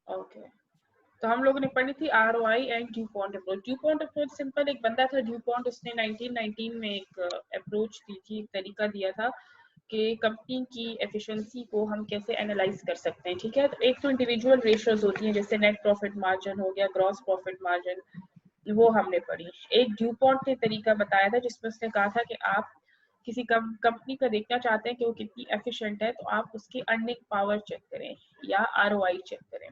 Okay, तो हम लोगों ने पढ़ी थी ROI and Dupont approach. Dupont approach simple, एक बंदा था ड्यूपॉन्ट, उसने 1919 में एक अप्रोच दी थी, एक तरीका दिया था कि कंपनी की एफिशिएंसी को हम कैसे एनालाइज कर सकते हैं। ठीक है, तो एक तो इंडिविजुअल रेशियोज होती हैं, जैसे नेट प्रॉफिट मार्जिन हो गया, ग्रॉस प्रॉफिट मार्जिन, वो हमने पढ़ी। एक ड्यूपॉन्ट ने तरीका बताया था जिसमें उसने कहा था कि आप किसी कंपनी का देखना चाहते हैं कि वो कितनी एफिशिएंट है, तो आप उसकी अर्निंग पावर चेक करें या ROI चेक करें।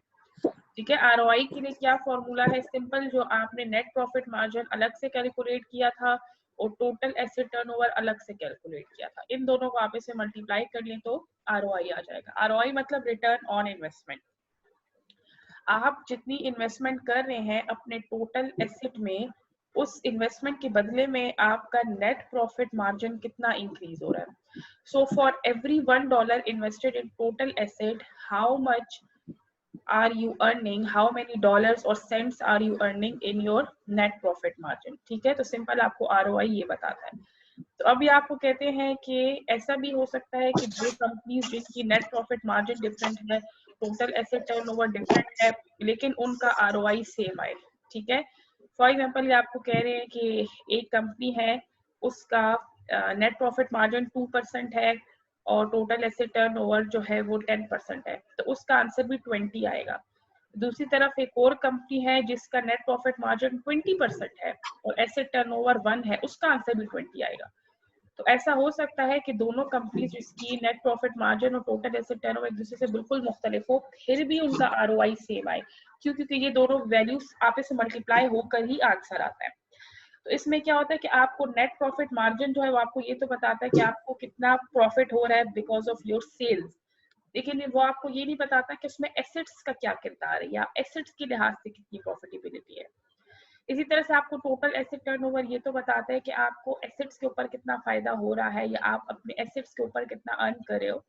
ठीक है, ROI के लिए क्या फॉर्मूला है, सिंपल, जो आपने नेट प्रॉफिट मार्जिन अलग से कैलकुलेट किया था और टोटल एसेट टर्नओवर अलग से कैलकुलेट किया था, इन दोनों को आप इसे मल्टीप्लाई कर लें तो ROI आ जाएगा। ROI मतलब रिटर्न ऑन इन्वेस्टमेंट। आप जितनी इन्वेस्टमेंट कर रहे हैं अपने टोटल एसेट में, उस इन्वेस्टमेंट के बदले में आपका नेट प्रॉफिट मार्जिन कितना इंक्रीज हो रहा है। So for every $1 invested in total asset, how much are you earning, how many dollars or cents are you earning in your net profit margin। ठीक है, तो सिंपल आपको ROI ये बताता है। तो अभी आपको कहते हैं कि ऐसा भी हो सकता है कि जो कंपनीज जिनकी नेट प्रॉफिट मार्जिन डिफरेंट है, टोटल एसेट टर्नओवर डिफरेंट है, लेकिन उनका ROI सेम आए। ठीक है, फॉर एग्जांपल ये आपको कह रहे हैं कि एक कंपनी है, उसका नेट प्रॉफिट मार्जिन 2% है और टोटल एसेट टर्नओवर जो है वो 10% है, तो उसका आंसर भी 20 आएगा। दूसरी तरफ एक और कंपनी है जिसका नेट प्रॉफिट मार्जिन 20% है और एसेट टर्नओवर 1 है, उसका आंसर भी 20 आएगा। तो ऐसा हो सकता है कि दोनों कंपनीज जिसकी नेट प्रॉफिट मार्जिन और टोटल एसेट टर्नओवर एक दूसरे से बिल्कुल मुख्तलिफ हो, फिर भी उनका ROI सेम आए। क्यों? क्योंकि ये दोनों वैल्यूज आपस में मल्टीप्लाई होकर ही आंसर आता है। तो इसमें क्या होता है कि आपको नेट प्रॉफिट मार्जिन जो है वो आपको ये तो बताता है कि आपको कितना प्रॉफिट हो रहा है बिकॉज ऑफ योर सेल्स, लेकिन वो आपको ये नहीं बताता कि उसमें एसेट्स का क्या किरदार है या एसेट्स के लिहाज से कितनी प्रॉफिटेबिलिटी है। इसी तरह से आपको टोटल एसेट टर्नओवर ये तो बताता है कि आपको एसेट्स के ऊपर कितना फायदा हो रहा है या आप अपने एसेट्स के ऊपर कितना अर्न कर रहे हो,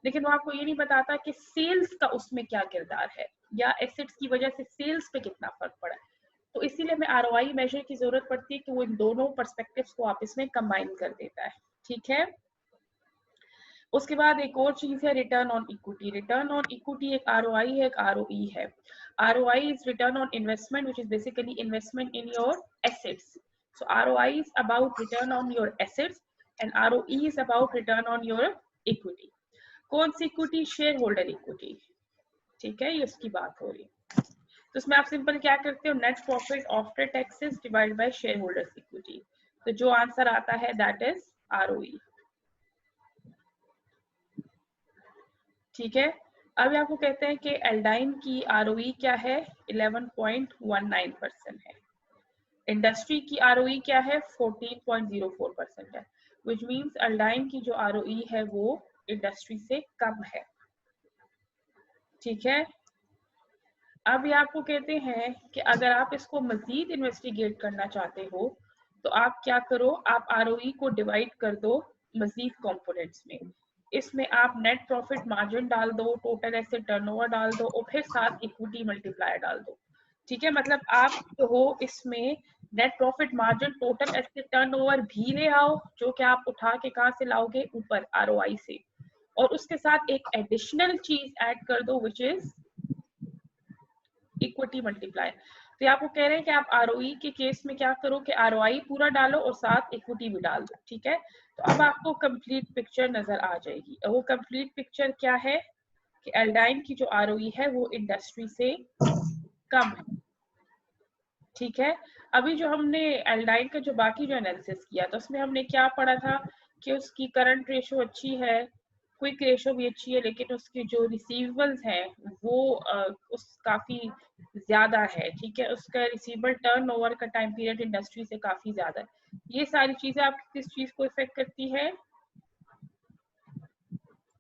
लेकिन वो आपको ये नहीं बताता कि सेल्स का उसमें क्या किरदार है या एसेट्स की वजह से सेल्स पे कितना फर्क पड़ा है। तो इसीलिए हमें ROI मेजर की जरूरत पड़ती है कि वो इन दोनों पर्सपेक्टिव्स को आपस में कंबाइन कर देता है। ठीक है, उसके बाद एक और चीज है return on equity. Return on equity एक ROI है, एक ROE है। ROI is return on investment which is basically investment in your assets. So ROI is about return on your assets and ROE is about return on your equity। कौन सी equity? Share holder equity. ठीक है, ये उसकी बात हो रही है। तो इसमें आप सिंपल क्या करते हो, net profit after taxes divide bye share holders equity. तो जो आंसर आता है दैट इज ROE। ठीक है, अब आपको कहते हैं कि एल्डाइन की ROE क्या है, 11.19% है। इंडस्ट्री की ROE क्या है, 14.04% है, विच मीन्स एल्डाइन की जो ROE है वो इंडस्ट्री से कम है। ठीक है, अब ये आपको कहते हैं कि अगर आप इसको मजीद इन्वेस्टिगेट करना चाहते हो तो आप क्या करो, आप ROE को डिवाइड कर दो मजीद कंपोनेंट्स में। इसमें आप नेट प्रॉफिट मार्जिन डाल दो, टोटल एसेट टर्नओवर डाल दो और फिर साथ इक्विटी मल्टीप्लायर डाल दो। ठीक है, मतलब आप जो हो इसमें net profit margin, total asset turnover भी ले आओ, जो कि आप उठा के कहाँ से लाओगे, ऊपर ROI से, और उसके साथ एक एडिशनल चीज ऐड कर दो विच इज इक्विटी मल्टीप्लायर। तो ये आपको कह रहे हैं कि आप ROE के केस में क्या करो कि ROI पूरा डालो और साथ इक्विटी भी डाल दो। ठीक है, तो अब आपको कंप्लीट पिक्चर नजर आ जाएगी। और वो कंप्लीट पिक्चर क्या है कि एल्डाइन की जो ROE है वो इंडस्ट्री से कम है। ठीक है, अभी जो हमने एल्डाइन का जो बाकी जो एनालिसिस किया तो उसमें हमने क्या पढ़ा था कि उसकी करंट रेशो अच्छी है, क्विक रेशो भी अच्छी है, लेकिन उसके जो रिसीवेबल्स हैं वो उस काफी ज्यादा है। ठीक है, उसका रिसीवेबल टर्नओवर का टाइम पीरियड इंडस्ट्री से काफी ज्यादा है। ये सारी चीजें आपकी किस चीज को इफेक्ट करती है,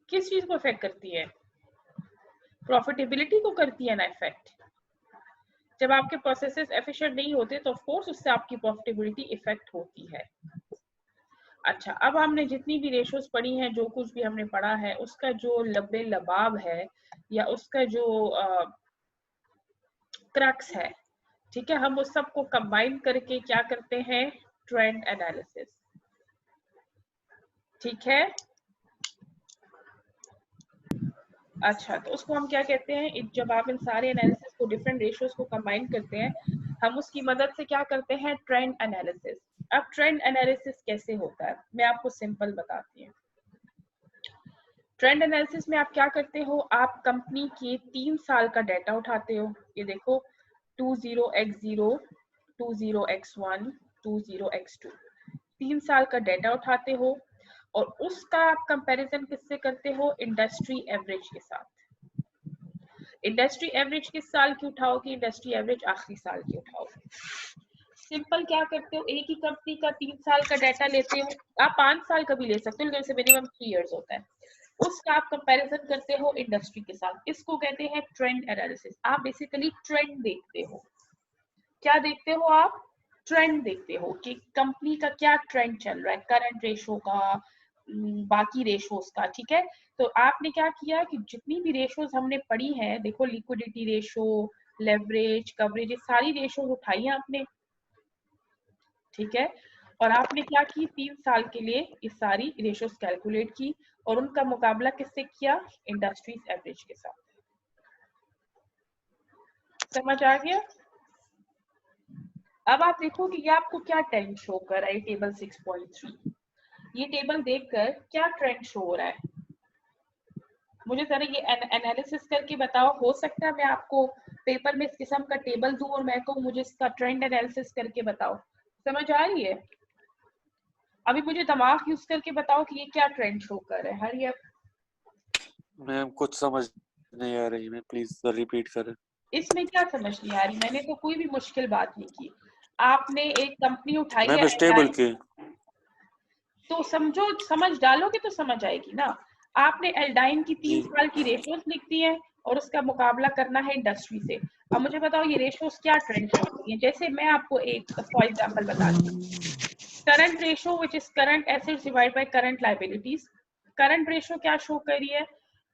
किस चीज को इफेक्ट करती है, प्रॉफिटेबिलिटी को करती है ना इफेक्ट। जब आपके प्रोसेसेस एफिशिएंट नहीं होते तो ऑफ कोर्स उससे आपकी प्रॉफिटेबिलिटी इफेक्ट होती है। अच्छा, अब हमने जितनी भी रेशोज पढ़ी हैं, जो कुछ भी हमने पढ़ा है, उसका जो लब्बे लबाब है या उसका जो क्रक्स है, ठीक है, हम उस सब को कंबाइन करके क्या करते हैं, ट्रेंड एनालिसिस। ठीक है, अच्छा, तो उसको हम क्या कहते हैं, जब आप इन सारे एनालिसिस को, डिफरेंट रेशियोज को कंबाइन करते हैं, हम उसकी मदद से क्या करते हैं, ट्रेंड एनालिसिस। अब ट्रेंड एनालिसिस कैसे होता है, मैं आपको सिंपल बताती हूँ। ट्रेंड एनालिसिस में आप क्या करते हो, आप कंपनी के 3 साल का डाटा उठाते हो। ये देखो 20x0, 20x1, 20x2, 3 साल का डाटा उठाते हो और उसका आप कंपैरिजन किससे करते हो, इंडस्ट्री एवरेज के साथ। इंडस्ट्री एवरेज किस साल की उठाओगे, इंडस्ट्री एवरेज आखिरी साल की उठाओगे। सिंपल क्या करते हो, एक ही कंपनी का 3 साल का डाटा लेते हो, आप 5 साल का भी ले सकते हो, लेकिन मिनिमम 3 इयर्स होता है, उसका आप कंपैरिजन करते हो इंडस्ट्री के साथ। इसको कहते हैं ट्रेंड एनालिसिस। आप बेसिकली ट्रेंड देखते हो। क्या देखते हो आप, ट्रेंड देखते हो कि कंपनी का क्या ट्रेंड चल रहा है, करंट रेशो का, बाकी रेशोज का, ठीक है। तो आपने क्या किया कि जितनी भी रेशोज हमने पढ़ी हैं, देखो लिक्विडिटी रेशो, लेवरेज, कवरेज, ये सारी रेशोज उठाई हैं आपने, ठीक है। और आपने क्या की, 3 साल के लिए ये सारी रेशोज कैलकुलेट की और उनका मुकाबला किससे किया, इंडस्ट्रीज एवरेज के साथ। समझ आ गया। अब आप देखो कि ये आपको क्या ट्रेंड शो कर रहा है, टेबल 6.3। ये टेबल देखकर क्या ट्रेंड शो हो रहा है, मुझे जरा ये एनालिसिस करके बताओ। हो सकता है मैं आपको पेपर में इस किस्म का टेबल दूं और मैं कहूँ मुझे इसका ट्रेंड एनालिसिस करके बताओ। समझ आ रही है। अभी मुझे दिमाग यूज करके बताओ कि ये क्या ट्रेंड शो कर रहा है। Hurry up. मैम कुछ समझ नहीं आ रही, मैं प्लीज रिपीट करें। इसमें क्या समझ नहीं आ रही, मैंने तो कोई भी मुश्किल बात नहीं की। आपने एक कंपनी उठाई मैम है स्टेबल की। तो समझो, समझ डालोगे तो समझ आएगी ना। आपने एल्डाइन की 3 जी साल की रेशियोज लिख दी है और उसका मुकाबला करना है इंडस्ट्री से। अब मुझे बताओ ये रेशियोज क्या ट्रेंड शो करती हैं। जैसे मैं आपको एक फॉर एग्जांपल बताती हूँ, current ratio which is current assets divide by current liabilities. Current ratio क्या शो कर रही है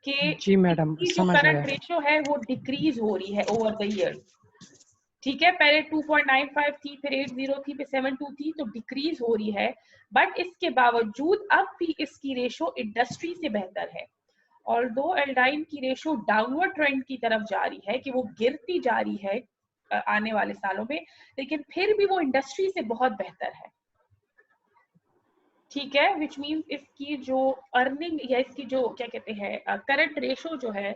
कि जी मैडम, इसकी जो समझ करंट गया। रेशियो है वो डिक्रीज हो रही है ओवर द ईयर, ठीक है। पहले 2.95 थी, फिर 80 थी, फिर 72 थी, तो डिक्रीज हो रही है। बट इसके बावजूद अब भी इसकी रेशो इंडस्ट्री से बेहतर है। और दो एल्डाइन की रेशो डाउनवर्ड ट्रेंड की तरफ जा रही है, कि वो गिरती जा रही है आने वाले सालों में, लेकिन फिर भी वो इंडस्ट्री से बहुत बेहतर है, ठीक है। विच मीन्स इसकी जो अर्निंग या इसकी जो क्या कहते हैं करंट रेशो जो है,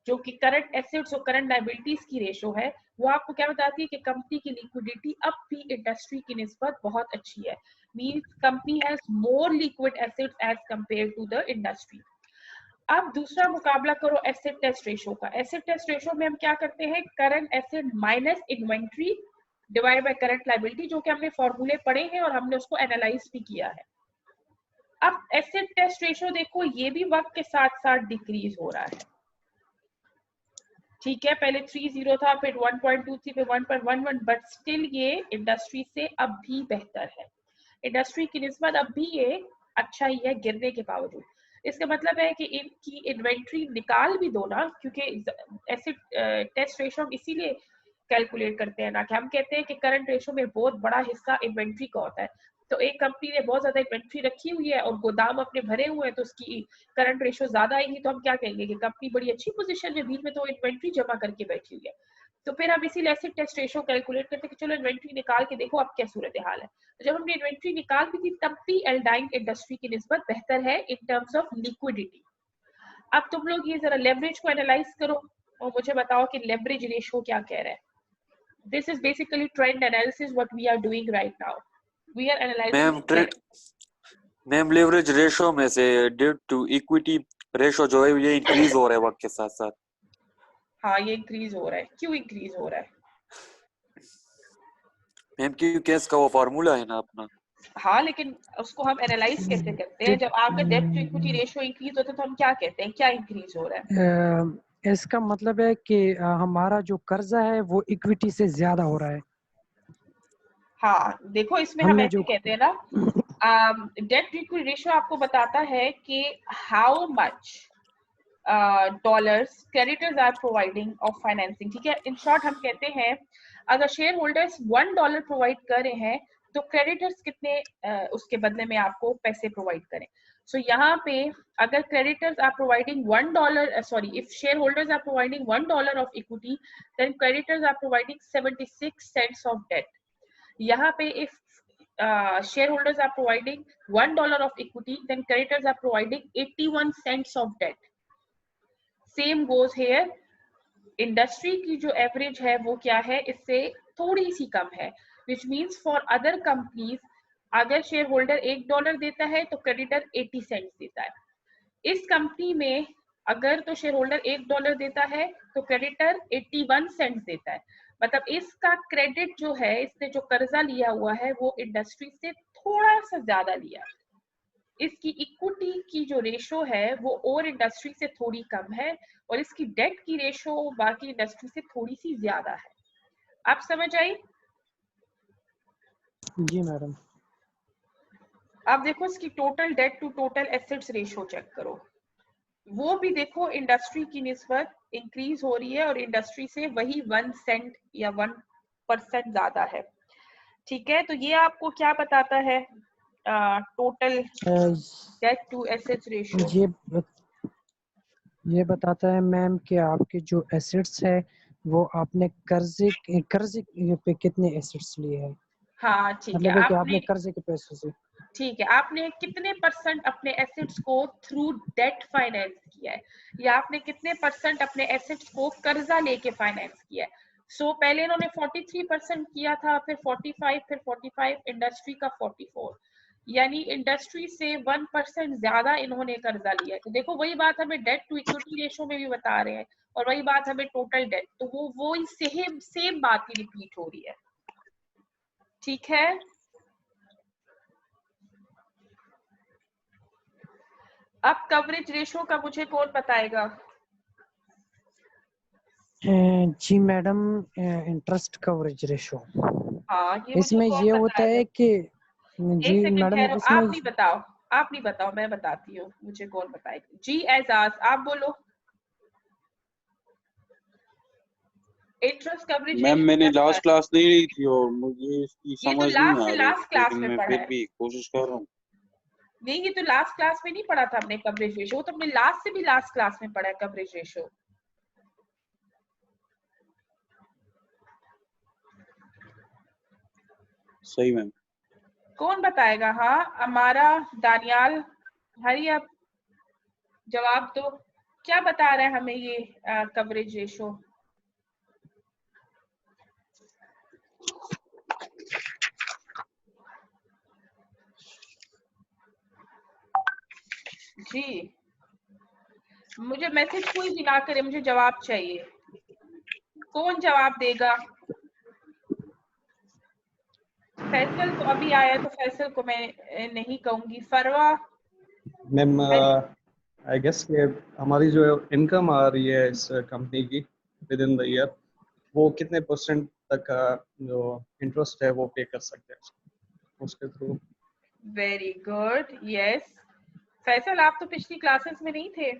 जो कि करंट एसेट्स और करंट लायबिलिटीज की रेशो है, वो आपको क्या बताती है कि कंपनी की लिक्विडिटी अब भी इंडस्ट्री की निस्बत बहुत अच्छी है। Means company has more liquid assets as compare to the industry. अब दूसरा मुकाबला करो एसेट टेस्ट रेशो का। एसेट टेस्ट रेशो में हम क्या करते हैं, current asset minus inventory divide by current liability, जो कि हमने फॉर्मूले पढ़े हैं और हमने उसको एनालाइज भी किया है। अब एसिड टेस्ट रेशो देखो, ये भी वक्त के साथ साथ डिक्रीज हो रहा है, ठीक है। पहले 30 था, फिर 1.23, फिर 1.11, बट स्टिल ये इंडस्ट्री से अब भी बेहतर है। इंडस्ट्री की निस्बत अब भी ये अच्छा ही है गिरने के बावजूद। इसका मतलब है कि इनकी इन्वेंट्री निकाल भी दो ना, क्योंकि एसिड टेस्ट रेशो हम इसीलिए कैलकुलेट करते हैं ना, कि हम कहते हैं कि करंट रेशो में बहुत बड़ा हिस्सा इन्वेंट्री का होता है। तो एक कंपनी ने बहुत ज्यादा इन्वेंट्री रखी हुई है और गोदाम अपने भरे हुए हैं, तो उसकी करंट रेशो ज्यादा आएगी, तो हम क्या कहेंगे कि कंपनी बड़ी अच्छी पोजीशन में, बीच में तो इन्वेंट्री जमा करके बैठी हुई है। तो फिर हम इसी एसिड टेस्ट रेशो कैलकुलेट करते हैं कि चलो इन्वेंट्री निकाल के देखो अब क्या सूरत हाल है। तो जब हमने इन्वेंट्री निकाल दी थी, तब भी एल्डाइन इंडस्ट्री की निस्बत बेहतर है इन टर्म्स ऑफ लिक्विडिटी। अब तुम लोग ये जरा लेवरेज को एनालाइज करो और मुझे बताओ कि लेवरेज रेशो क्या कह रहा है। This is basically trend analysis what we are doing right now. We are analyzing ma'am trend. Ma'am leverage ratio में से डेट टू इक्विटी रेशो जो है ये इंक्रीज हो रहा है वक्त के साथ साथ। हाँ, ये इंक्रीज हो रहा है। क्यों इंक्रीज हो रहा है? मैम क्योंकि इसका वो फार्मूला है ना अपना। हाँ, लेकिन उसको हम एनालाइज कैसे करते हैं? जब आपका डेब्ट टू इक्विटी रेशियो इंक्रीज होता है तो हम क्या कहते हैं, क्या इंक्रीज हो रहा है? इसका मतलब है कि हमारा जो कर्जा है वो इक्विटी से ज्यादा हो रहा है। हाँ, देखो इसमें हम हमने ऐसे जो कहते हैं ना, डेब्ट टू इक्विटी रेशियो आपको बताता है कि how much dollars creditors are providing of financing, ठीक है। इन शॉर्ट हम कहते हैं अगर शेयर होल्डर्स $1 प्रोवाइड कर रहे हैं तो क्रेडिटर्स कितने उसके बदले में आपको पैसे प्रोवाइड करें। सो यहाँ पे अगर creditors are providing $1, if shareholders are providing $1 of equity, then creditors are providing 76 cents of debt. यहाँ पे if shareholders are providing $1 of equity, then creditors are providing 81 cents of debt. Same goes here. Industry की जो average है वो क्या है, इससे थोड़ी सी कम है, which means for other companies अगर शेयर होल्डर $1 देता है तो क्रेडिटर 80 सेंट्स देता है. इस कंपनी में अगर तो शेयर होल्डर $1 देता है तो क्रेडिटर 81 सेंट्स देता है. मतलब इसका क्रेडिट जो है, इसने जो कर्जा लिया हुआ है वो इंडस्ट्री से थोड़ा सा ज्यादा लिया. इसकी इक्विटी की जो रेशो है वो और इंडस्ट्री से थोड़ी कम है और इसकी डेट की रेशो बाकी इंडस्ट्री से थोड़ी सी ज्यादा है. आप समझ आई? जी मैडम. आप देखो इसकी total debt to total assets ratio check करो, वो भी देखो इंडस्ट्री की निस्बत इंक्रीज हो रही है और इंडस्ट्री से वही 1 सेंट या 1% ज्यादा है. ठीक है, तो ये आपको क्या बताता है? Total debt to assets ratio ये बताता है मैम कि आपके जो एसेट्स है वो आपने कर्जे पे कितने एसेट्स लिए हैं. हाँ ठीक मतलब है, है कि आपने कर्जे के पैसे से, ठीक है, आपने कितने % अपने एसेट्स को थ्रू डेट फाइनेंस किया है या आपने कितने % अपने एसेट्स को कर्जा लेके फाइनेंस किया है. सो पहले इन्होंने 43% किया था, फिर 45, फिर 45, इंडस्ट्री का 44, यानी इंडस्ट्री से 1% ज्यादा इन्होंने कर्जा लिया है. तो देखो वही बात हमें डेट टू इक्विटी रेशो में भी बता रहे हैं और वही बात हमें टोटल डेट, तो वो सेम बात ही रिपीट हो रही है. ठीक है, अब कवरेज रेशो का मुझे कौन बताएगा? जी मैडम, इंटरेस्ट कवरेज रेशो. हाँ, ये इसमें मुझे ये कौन होता बताएगा? है कि जी एक सेकंड मैडम, ठहरो, इसमें आप नहीं बताओ, मैं बताती हूँ, मुझे कौन बताएगा. जी एजाज आप बोलो. इंटरेस्ट कवरेज मैम मैंने लास्ट क्लास नहीं ली थी और मुझे इसकी समझ नहीं आ रही, लास्ट क्लास लेकिन में मैं पढ़ा फिर है. भी कोशिश कर रहा हूँ. नहीं, ये तो लास्ट क्लास में नहीं पढ़ा था हमने कवरेज रेशो, तो हमने लास्ट से भी लास्ट क्लास में पढ़ा है कवरेज रेशो. सही मैम. कौन बताएगा? हाँ, हमारा दानियाल, हरी आप जवाब दो, क्या बता रहा है हमें ये कवरेज रेशो? जी, मुझे मैसेज कोई भी ना करे, मुझे जवाब चाहिए. कौन जवाब देगा? फैसल तो अभी आया तो फैसल को मैं नहीं कहूंगी. फरवा मैम, आई गेस ये हमारी जो इनकम आ रही है इस कंपनी की विद इन द ईयर, वो कितने % तक का जो इंटरेस्ट है वो पे कर सकते हैं उसके through. Very good, yes. Faisal आप तो पिछली क्लासेस में नहीं थे.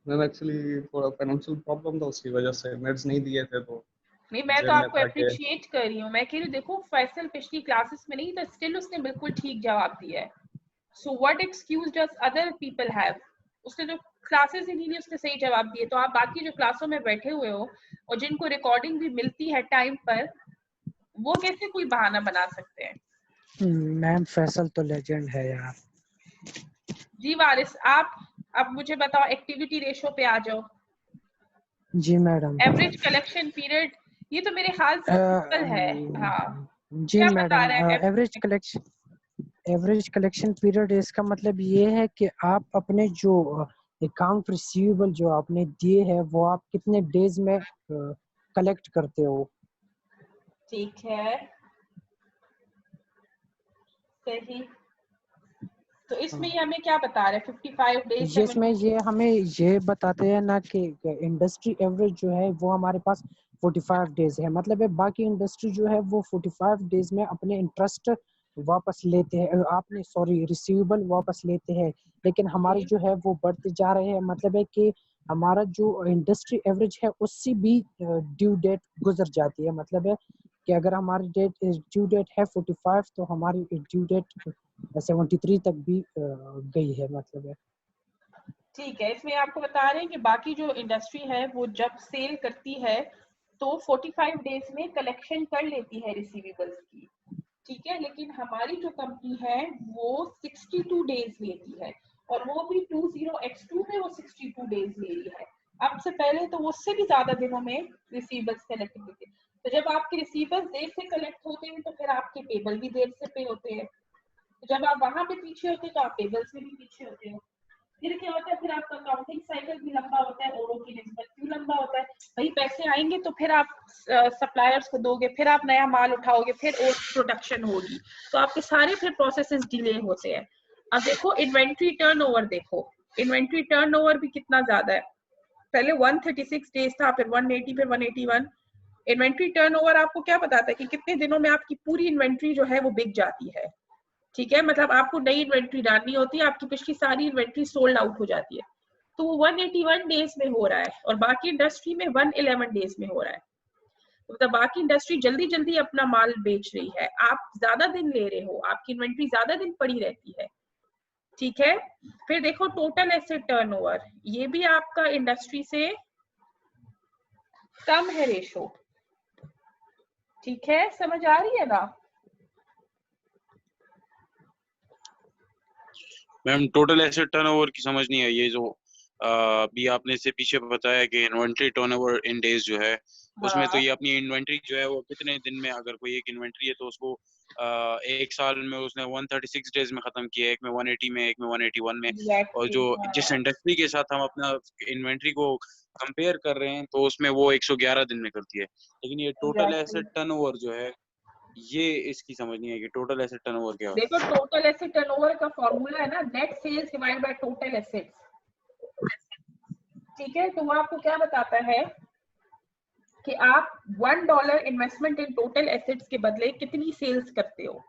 मैम एक्चुअली थोड़ा फाइनेंशियल प्रॉब्लम था, उसकी वजह से मेड्स नहीं दिए थे. तो नहीं, मैं तो जेब में आपको था कि अप्रिशिएट कर रही हूँ. मैं कह रही हूँ देखो फैसल पिछली क्लासेस में नहीं था, स्टिल उसने बिल्कुल ठीक जवाब दिया है. So what excuse does other people have? उसने जो क्लासेस ही नहीं ली उसने सही जवाब दिए. तो आप बाकी जो क्लासों में बैठे हुए हो और जिनको रिकॉर्डिंग भी मिलती है टाइम पर, वो कैसे कोई बहाना बना सकते हैं? मैम फैसल तो लेजेंड है यार. जी वारिस, आप अब मुझे बताओ, एक्टिविटी रेशो पे आ जाओ. जी मैडम. एवरेज कलेक्शन पीरियड, ये तो मेरे ख्याल से सिंपल है. हाँ, जी क्या बता मैडम, रहा है? एवरेज कलेक्शन पीरियड, इसका मतलब ये है कि आप अपने जो अकाउंट रिसीवेबल जो आपने दिए है वो आप कितने डेज में कलेक्ट करते हो. ठीक है, सही. तो इसमें ये हमें क्या बता रहा है? 55 डेज. जिसमें ये हमें ये बताते हैं ना कि इंडस्ट्री एवरेज जो है वो हमारे पास 45 डेज है. मतलब है बाकी इंडस्ट्री जो है वो 45 डेज में अपने इंटरेस्ट वापस लेते हैं, आपने सॉरी रिसीवेबल वापस लेते हैं. लेकिन हमारे जो है वो बढ़ते जा रहे हैं. मतलब है कि हमारा जो इंडस्ट्री एवरेज है उससे भी ड्यू डेट गुजर जाती है. मतलब है कि अगर हमारी ड्यू डेट है 45 तो हमारी ड्यू डेट 73 तक भी गई है मतलब है। ठीक है, इसमें आपको बता रहे हैं कि बाकी जो इंडस्ट्री है वो जब सेल करती है तो 45 डेज में कलेक्शन कर लेती है रिसीवेबल्स की, ठीक है। लेकिन हमारी जो कंपनी है वो 62 डेज लेती है, और वो भी 20x2 में वो 62 डेज ले रही है। अब से पहले तो वो उससे भी ज्यादा दिनों में रिसीवेबल्स कलेक्ट होते थे। तो जब आपके रिसीवेबल्स देर से कलेक्ट होते हैं तो फिर आपके पेबल भी देर से पे होते हैं। तो जब आप वहां पे पीछे होते हैं तो आप पेबल्स में भी पीछे होते हो। फिर क्या होता है, फिर आपका काउंटिंग साइकिल भी लंबा होता है, औरों की निस्बत क्यों लंबा होता है? भाई पैसे आएंगे तो फिर आप सप्लायर्स को दोगे, फिर आप नया माल उठाओगे, फिर और प्रोडक्शन होगी, तो आपके सारे फिर प्रोसेसेस डिले होते हैं। अब देखो इन्वेंट्री टर्नओवर, देखो इन्वेंट्री टर्नओवर भी कितना ज्यादा है। पहले 136 डेज था, फिर 180, फिर 181। इन्वेंट्री टर्नओवर आपको क्या बताता है कि कितने दिनों में आपकी पूरी इन्वेंट्री जो है वो बिक जाती है, ठीक है। मतलब आपको नई इन्वेंट्री डालनी होती है, आपकी पिछली सारी इन्वेंट्री सोल्ड आउट हो जाती है, तो वो 181 डेज में हो रहा है, और बाकी इंडस्ट्री में 111 डेज में हो रहा है। तो मतलब बाकी इंडस्ट्री जल्दी जल्दी अपना माल बेच रही है, आप ज्यादा दिन ले रहे हो, आपकी इन्वेंट्री ज्यादा दिन पड़ी रहती है, ठीक है। फिर देखो टोटल एसेट टर्नओवर, ये भी आपका इंडस्ट्री से कम है रेशो, ठीक है। समझ आ रही है ना? मैम टोटल एसेट टर्नओवर की समझ नहीं है, ये जो अभी आपने इससे पीछे बताया कि इन्वेंट्री टर्नओवर इन डेज जो है, उसमें तो हाँ, ये अपनी इन्वेंट्री जो है वो कितने दिन में, अगर कोई एक इन्वेंट्री है तो उसको एक साल में उसने 136 डेज में खत्म किया, एक में 180 में, एक में 181 में। और एग्जैक्टली, जो जिस हाँ, इंडस्ट्री के साथ हम अपना इन्वेंट्री को कंपेयर कर रहे हैं तो उसमें वो 111 दिन में करती है। लेकिन ये टोटल एग्जैक्टली। एसेट टर्नओवर जो है, ये इसकी समझ नहीं है कि टोटल एसेट टर्नओवर क्या होता देखो टोटल एसेट टर्नओवर का फॉर्मूला है ना, net sales divide by total assets, ठीक है। तो वो आपको क्या बताता है कि आप $1 इन्वेस्टमेंट इन टोटल एसेट्स के बदले कितनी सेल्स करते हो।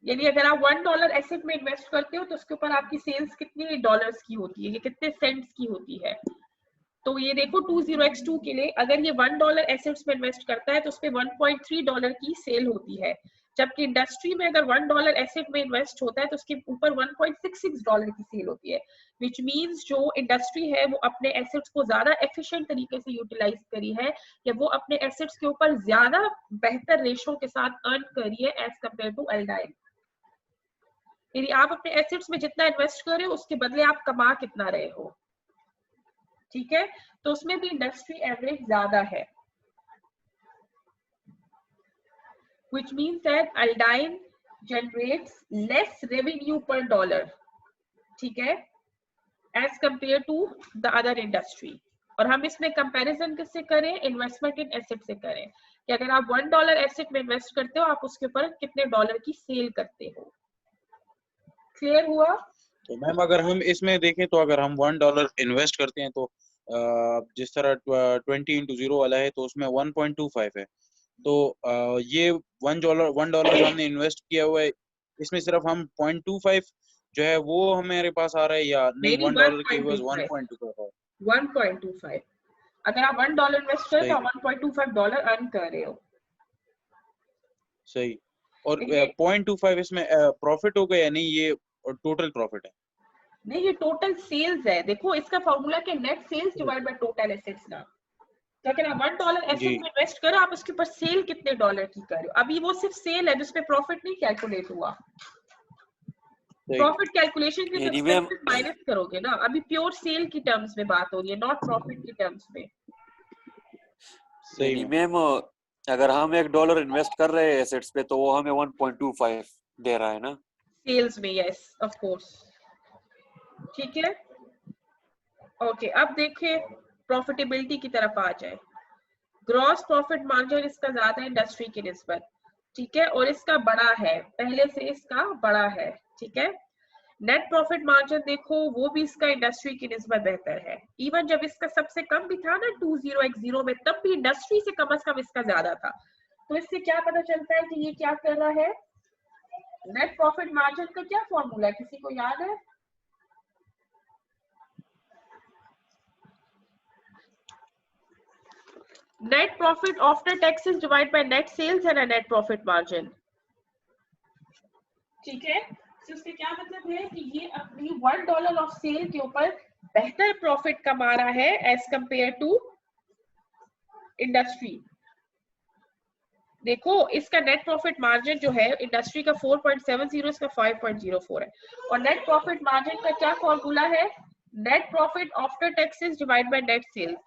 यानी अगर आप $1 एसेट में इन्वेस्ट करते हो तो उसके ऊपर आपकी सेल्स कितने डॉलर्स की होती है, ये कितने सेंट्स की होती है। तो ये देखो 20x2 के लिए अगर ये $1 एसेट्स में इन्वेस्ट करता है तो उसपे $1.3 की सेल होती है, जबकि इंडस्ट्री में अगर $1 एसेट में इन्वेस्ट होता है तो उसके ऊपर $1.66 की सेल होती है। विच मीन्स जो इंडस्ट्री है वो अपने एसेट्स को ज्यादा एफिशिएंट तरीके से यूटिलाइज करी है, या वो अपने एसेट्स के ऊपर ज्यादा बेहतर रेशो के साथ अर्न करी है एज कम्पेयर टू एल्डाइन। यदि आप अपने एसेट्स में जितना इन्वेस्ट कर रहे हो उसके बदले आप कमा कितना रहे हो, ठीक है। तो उसमें भी इंडस्ट्री एवरेज ज्यादा है, which means that Aldine generates less revenue per dollar, ठीक है, as compared to the other industry। और हम इसमें कंपैरिजन किससे करें? इन्वेस्टमेंट इन एसेट से करें, कि अगर आप $1 एसेट में इन्वेस्ट करते हो आप उसके ऊपर कितने डॉलर की सेल करते हो। क्लियर हुआ? तो मैम अगर हम इसमें देखें तो अगर हम $1 इन्वेस्ट करते हैं तो जिस तरह 20 into 0 वाला है तो उसमें 1.25 है। तो ये $1 जो हमने इन्वेस्ट किया हुआ है, इसमें सिर्फ हम 0.25 जो है वो हमारे पास आ रहा है, या नहीं नहीं, $1 के एवज 1.25, 1.25? 1.25। अगर आप $1 इन्वेस्ट करें तो सही, आप $1.25 अर्न कर रहे हो। सही। और देखिए, 0.25 इसमें प्रॉफिट होगा या नहीं, ये टोटल प्रॉफिट है? नहीं ये टोटल सेल्स है। देखो इसका फॉर्मूला क्या, net sales divide by total assets ना। तो अगर आप $1 जी, एसेट में इन्वेस्ट करो आप उसके ऊपर सेल कितने डॉलर की कर रहे हो। अभी वो सिर्फ सेल है जिसमें प्रॉफिट नहीं कैलकुलेट हुआ। सही, प्रॉफिट कैलकुलेशन के लिए यानी मैम एक्सपेंसेस माइनस करोगे ना। अभी प्योर सेल की टर्म्स में बात हो रही है, नॉट प्रॉफिट की टर्म्स में। सही यानी मैम। मैम अगर हम $1 इन्वेस्ट कर रहे हैं एसेट्स पे तो वो हमें 1.25 दे रहा है ना? सेल्स में, यस ऑफ कोर्स, ठीक है। ओके, अब देखिए प्रॉफिटेबिलिटी की तरफ आ जाए। ग्रॉस प्रॉफिट मार्जिन इसका ज्यादा इंडस्ट्री की निस्बत, ठीक है, और इसका बड़ा है, पहले से इसका बड़ा है, ठीक है। नेट प्रॉफिट मार्जिन देखो वो भी इसका इंडस्ट्री की निस्बत बेहतर है। इवन जब इसका सबसे कम भी था ना 20x0 में, तब भी इंडस्ट्री से कम से कम इसका ज्यादा था। तो इससे क्या पता चलता है कि ये क्या कर रहा है? नेट प्रॉफिट मार्जिन का क्या फॉर्मूला है, किसी को याद है? Net profit after taxes divide by net sales and net profit margin. ठीक है, तो इससे क्या मतलब है कि ये अपनी $1 ऑफ सेल के ऊपर बेहतर प्रॉफिट कमा रहा है एज कंपेयर टू इंडस्ट्री। देखो इसका नेट प्रॉफिट मार्जिन जो है इंडस्ट्री का 4.70, इसका 5.04 है। और नेट प्रॉफिट मार्जिन का क्या फॉर्मूला है? Net profit after taxes divide by net sales.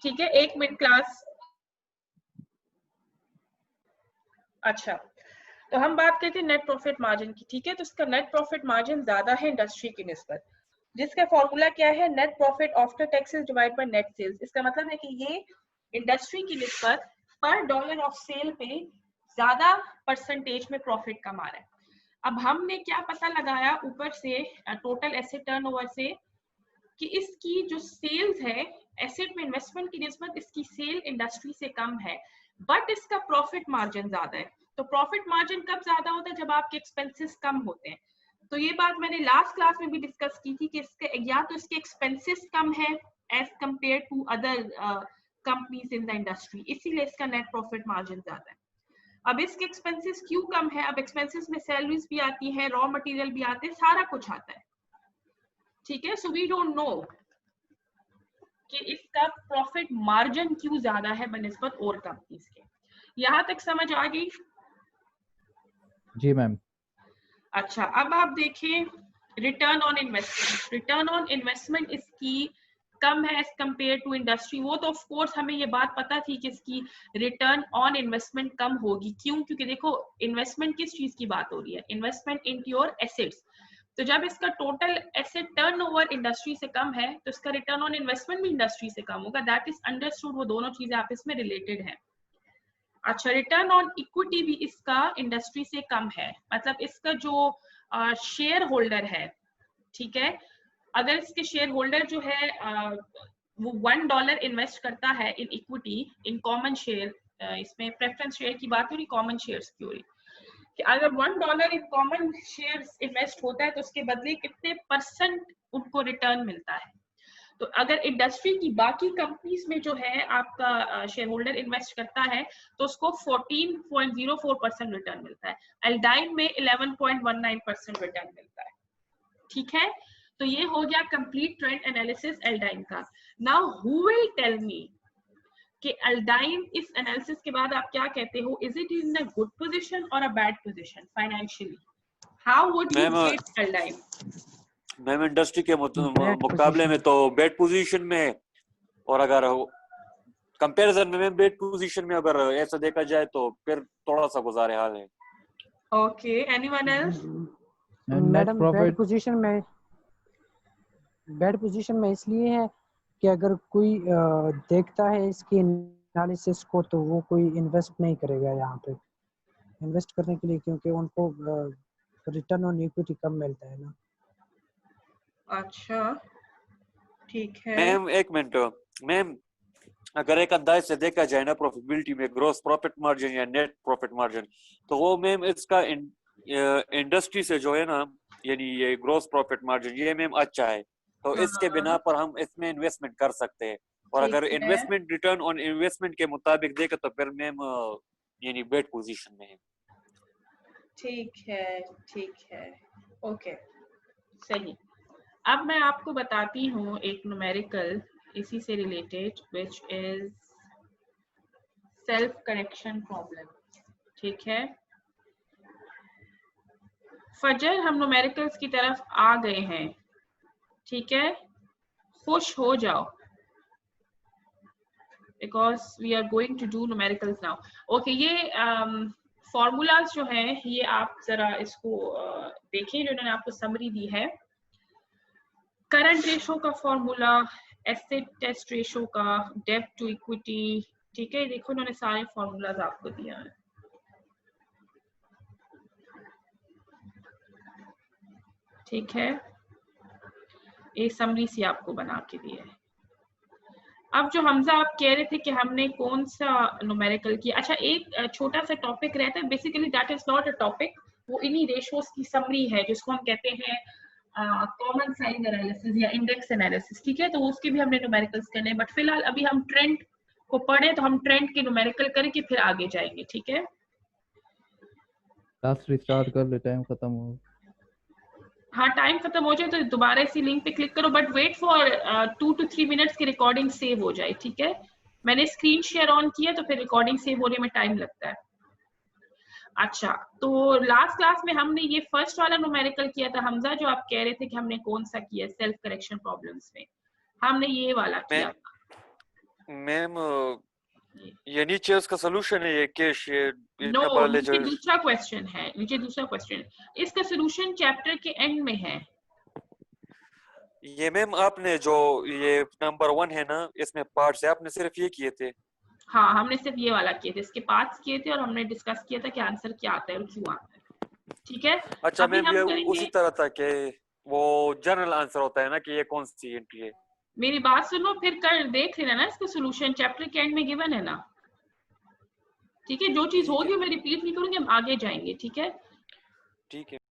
ठीक है, 1 मिनट क्लास। अच्छा, तो हम बात करते हैं नेट प्रॉफिट मार्जिन की। ठीक है, तो इसका नेट प्रॉफिट मार्जिन ज्यादा है इंडस्ट्री की निस्बत, जिसका फॉर्मूला क्या है? Net profit after taxes divide by net sales. इसका मतलब है कि ये इंडस्ट्री की निस्बत पर डॉलर ऑफ सेल पे ज्यादा परसेंटेज में प्रॉफिट कमा रहा है। अब हमने क्या पता लगाया ऊपर से टोटल एसेट टर्नओवर से कि इसकी जो सेल्स है एसेट में इन्वेस्टमेंट की निस्बत इसकी सेल इंडस्ट्री से कम है, बट इसका प्रॉफिट मार्जिन ज्यादा है। तो प्रॉफिट मार्जिन कब ज्यादा होता है? जब आपके एक्सपेंसेस कम होते हैं। तो ये बात मैंने लास्ट क्लास में भी डिस्कस की थी कि इसके या तो इसके एक्सपेंसेस कम है as compare to other companies in the industry, इसीलिए इसका नेट प्रॉफिट मार्जिन ज्यादा है। अब इसके एक्सपेंसेस क्यों कम है? अब एक्सपेंसेस में सैलरीज भी आती है, रॉ मटेरियल भी आते हैं, सारा कुछ आता है। ठीक है, सो वी डोंट नो कि इसका प्रॉफिट मार्जिन क्यों ज्यादा है बनिस्बत और कंपनीज के। यहां तक समझ आ गई? जी मैम। अच्छा, अब आप देखें return on investment. Return on investment इसकी कम है एज कंपेयर टू इंडस्ट्री। वो तो ऑफ कोर्स हमें ये बात पता थी कि इसकी रिटर्न ऑन इन्वेस्टमेंट कम होगी। क्यों? क्योंकि देखो इन्वेस्टमेंट किस चीज की बात हो रही है? Investment into your assets. तो जब इसका टोटल एसेट टर्नओवर इंडस्ट्री से कम है तो इसका रिटर्न ऑन इन्वेस्टमेंट भी इंडस्ट्री से कम होगा। दैट इज अंडरस्टूड, वो दोनों चीजें आपस में रिलेटेड है। अच्छा, रिटर्न ऑन इक्विटी भी इसका इंडस्ट्री से कम है, मतलब इसका जो शेयर होल्डर है, ठीक है, अगर इसके शेयर होल्डर जो है वो $1 इन्वेस्ट करता है in equity, in common share, इसमें प्रेफरेंस शेयर की बात हो रही, कॉमन शेयर्स की हो रही, कि अगर $1 इन कॉमन शेयर्स इन्वेस्ट होता है तो उसके बदले कितने % उनको रिटर्न मिलता है। तो अगर इंडस्ट्री की बाकी कंपनीज में जो है आपका शेयर होल्डर इन्वेस्ट करता है तो उसको 14.04% रिटर्न मिलता है, एल्डाइन में 11.19% रिटर्न मिलता है। ठीक है, तो ये हो गया कंप्लीट ट्रेंड एनालिसिस एल्डाइन का। Now who will tell me कि एल्डाइन इस एनालिसिस के बाद आप क्या कहते हो? Is it in a good position और a bad position financially? How would you rate Aldine? Ma'am industry के मुकाबले में तो बेड पोजीशन में है, और अगर कंपैरिजन में बेड पोजीशन में अगर ऐसा देखा जाए तो फिर थोड़ा सा गुजारे हाल है। Okay, anyone else? Madam bad position में इसलिए है कि अगर कोई देखता है इसकी एनालिसिस को तो वो कोई इन्वेस्ट नहीं करेगा यहाँ पे इन्वेस्ट करने के लिए, क्योंकि उनको रिटर्न ऑन इक्विटी कम मिलता है ना। अच्छा, ठीक है मैम एक मिनट मैम, अगर एक अंदाज से देखा जाए ना प्रॉफिटेबिलिटी में ग्रॉस प्रॉफिट मार्जिन या नेट प्रॉफिट मार्जिन, तो वो मैम इसका इंडस्ट्री से जो है ना, यानी ये ग्रॉस प्रॉफिट मार्जिन ये मैम अच्छा है, तो इसके बिना पर हम इसमें इन्वेस्टमेंट कर सकते हैं। और अगर इन्वेस्टमेंट रिटर्न ऑन इन्वेस्टमेंट के मुताबिक देखे तो फिर मैम यानी बेड पोजीशन में है। ठीक है, ओके, सही। अब मैं आपको बताती हूँ एक न्यूमेरिकल इसी से related, which is self correction problem. ठीक है, फजर हम न्यूमेरिकल्स की तरफ आ गए हैं। ठीक है, खुश हो जाओ because we are going to do numericals now. Okay, ये फॉर्मूलाज जो हैं ये आप जरा इसको देखिए जो इन्होंने आपको समरी दी है। करंट रेशो का फॉर्मूला, एसेट टेस्ट रेशो का, डेब्ट टू इक्विटी, ठीक है, देखो इन्होंने सारे फॉर्मूलाज आपको दिया है। ठीक है, ये समरी सी आपको बना के दी है। अब जो हमजा आप कह रहे थे कि हमने कौन सा न्यूमेरिकल किया, अच्छा एक छोटा सा टॉपिक रहता है, basically that is not a topic, वो इन्हीं रेशोस की समरी है जिसको हम कहते हैं कॉमन साइज एनालिसिस या इंडेक्स एनालिसिस। ठीक है, तो उसके भी हमने न्यूमेरिकल्स करने हैं, बट फिलहाल अभी हम ट्रेंड को पढ़े तो हम ट्रेंड के न्यूमेरिकल करके फिर आगे जाएंगे, ठीक है? क्लास रिस्टार्ट कर ले, टाइम खत्म हो। हाँ, टाइम खत्म हो जाए तो दोबारा इसी लिंक पे क्लिक करो, but wait for 2 to 3 minutes की रिकॉर्डिंग सेव हो जाए, ठीक है? मैंने स्क्रीन शेयर ऑन किया तो फिर रिकॉर्डिंग सेव होने में टाइम लगता है। अच्छा, तो लास्ट क्लास में हमने ये फर्स्ट वाला न्यूमेरिकल किया था हमजा, जो आप कह रहे थे कि हमने कौन सा किया सेल्फ करेक्शन प्रॉब्लम्स में, हमने ये वाला किया था। मैम ये नीचे उसका सॉल्यूशन है, ये कैश, ये नो, बड़ा नीचे लेजर। दूसरा क्वेश्चन है, नीचे दूसरा क्वेश्चन, इसका सॉल्यूशन चैप्टर के एंड में है। ये मैम आपने जो ये नंबर 1 है ना, इसमें पार्ट्स है, आपने सिर्फ ये किए थे। हाँ, हमने सिर्फ ये वाला किए थे, इसके पार्ट्स किए थे और हमने डिस्कस किया था कि आंसर क्या आता है और क्यों आता है, ठीक है? अच्छा अभी मैम, हम ये करेंगे, उसी तरह था कि वो जनरल आंसर होता है ना कि ये कौन सी एंट्री है। मेरी बात सुनो, फिर कर देख लेना ना, इसका सॉल्यूशन चैप्टर के एंड में गिवन है ना, ठीक है? जो चीज ठीक है, होगी मैं रिपीट नहीं करूंगी, हम आगे जाएंगे, ठीक है? ठीक है।